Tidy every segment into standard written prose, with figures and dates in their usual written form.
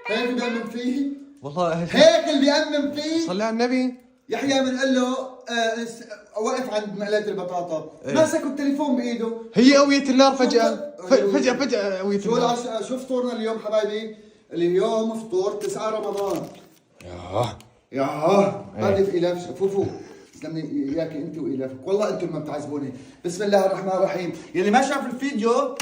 هيك بيأمن فيه؟ والله هيك اللي بيأمن فيه؟ صلي على النبي. يحيى بنقول له وقف عند مقلاة البطاطا، ماسك التليفون بايده. هي قوية النار فجأة قوية شو النار. شو فطورنا اليوم حبايبي؟ اليوم فطور 9 رمضان. ياه هذه في إلاف فوفو. تسلمني اياك انت والافك، والله انتم ما بتعذبوني. بسم الله الرحمن الرحيم. يلي ما شاف الفيديو،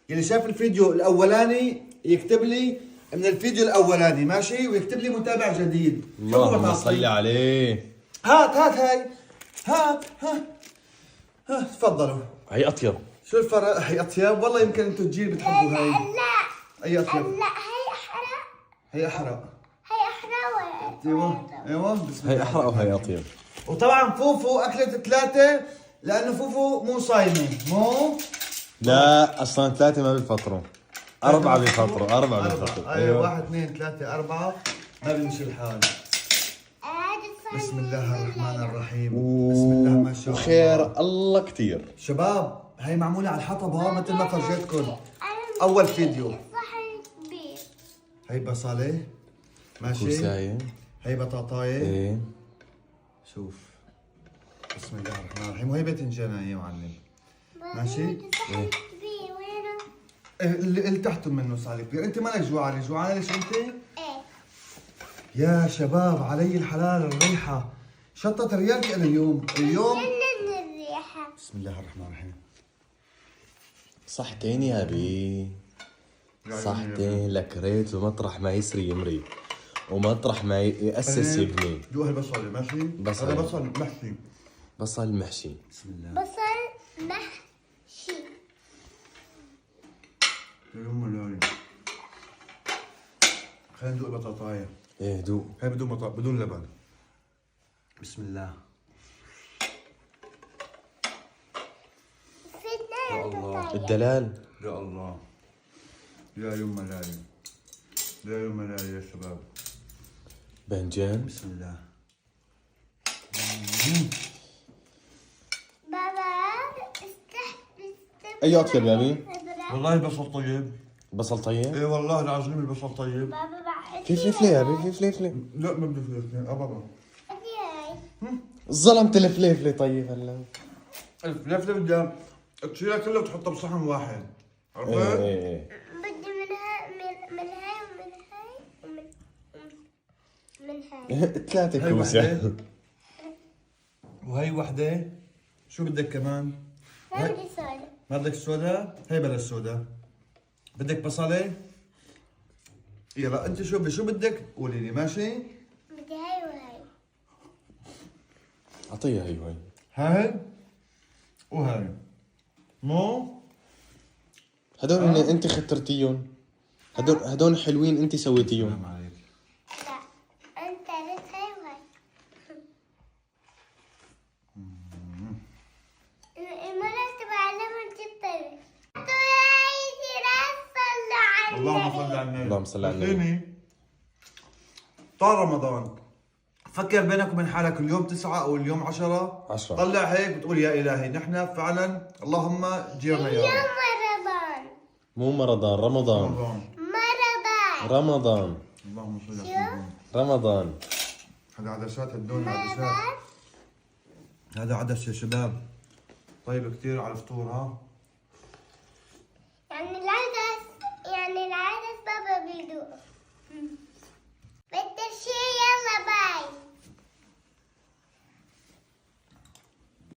يلي شاف الفيديو الاولاني يكتب لي من الفيديو الاولاني ماشي، ويكتب لي متابع جديد. اللهم صل عليه. هات هاي هات تفضلوا. هي اطيب. شو الفرق؟ هي اطيب والله، يمكن انتم الجيل بتحبوا هاي. لا اي اطيب؟ لا هي احرق. هي احرق. هي احرق. ايوه بسم هي الله. احرق وهي اطيب. وطبعا فوفو اكلت 3 لانه فوفو مو صايمه. مو لا اصلا 3 ما بيفطروا، 4 بيفطروا. 4 بيفطروا. ايوه 1 2 3 4 ما بيمشي الحال. بسم الله الرحمن الرحيم. بسم الله ما شاء الله. وخير الله كثير. شباب هي معموله على الحطب مثل ما فرجيتكم اول فيديو. صحن كبير. هي بصله ماشي، كوسايه. هي بطاطايه. ايه شوف بسم الله الرحمن الرحيم. وهي باذنجانيه يا معلم ماشي. صحن كبير وينه؟ اللي تحته منه صار كبير. انت مالك جوعانه؟ جوعانه ليش انت؟ ايه يا شباب علي الحلال الريحه شطت ريالتي انا اليوم. من الريحة. بسم الله الرحمن الرحيم. صحتين يا بي، صحتين لك ريت، ومطرح ما يسري يمري، ومطرح ما يأسس يبني. دوق البصل ماشي. بصل. هذا بصل محشي. بصل محشي. بسم الله. بصل محشي. خلينا ندوق البطاطايه. ايه دوق. هي بدون لبن. بسم الله. فينا البطاطا. الدلال. يا الله يا يوم ملايين، يا يوم ملايين يا شباب. باذنجان. بسم الله. بابا اي اطيب يا بي؟ والله البصل طيب. بصل طيب. ايه والله العظيم البصل طيب. بابا بعد في فلفله يا بي؟ في فلفله؟ لا ما بدي فلفل بابا. هاي. ظلمت الفلفله. طيب هلا الفلفل بدها تشيلها كلها وتحطها بصحن واحد، عرفت؟ ايه بدي من هاي ومن هاي ومن هاي. ايه 3 هاي كوسه. وحدة. وهي وحده. شو بدك كمان؟ ما بدي صودا. ما بدك السودا؟ هي بلا السودا. بدك بصله؟ يلا انت شو بدك قولي لي ماشي؟ بدي هاي وهاي. اعطيها هي وهي. هاي وهاي. مو هدول انت خطرتيهم، هدول حلوين انت سويتيهم. سلام عليك. لا انت بس هاي وهاي. المرة تبعلمها جدا. اللهم صل على النبي. اللهم صل على النبي. خليني طال رمضان فكر بينك وبين حالك اليوم 9 او اليوم 10. 10. طلع هيك بتقول يا الهي نحن فعلا اللهم جيرنا يا اليوم رب. رمضان. مو مرضان، رمضان. رمضان. مرضان. رمضان. اللهم صل على سيدنا. رمضان. هذا عدسات هدول عدسات. هذا عدس يا شباب. طيب كثير على الفطور ها.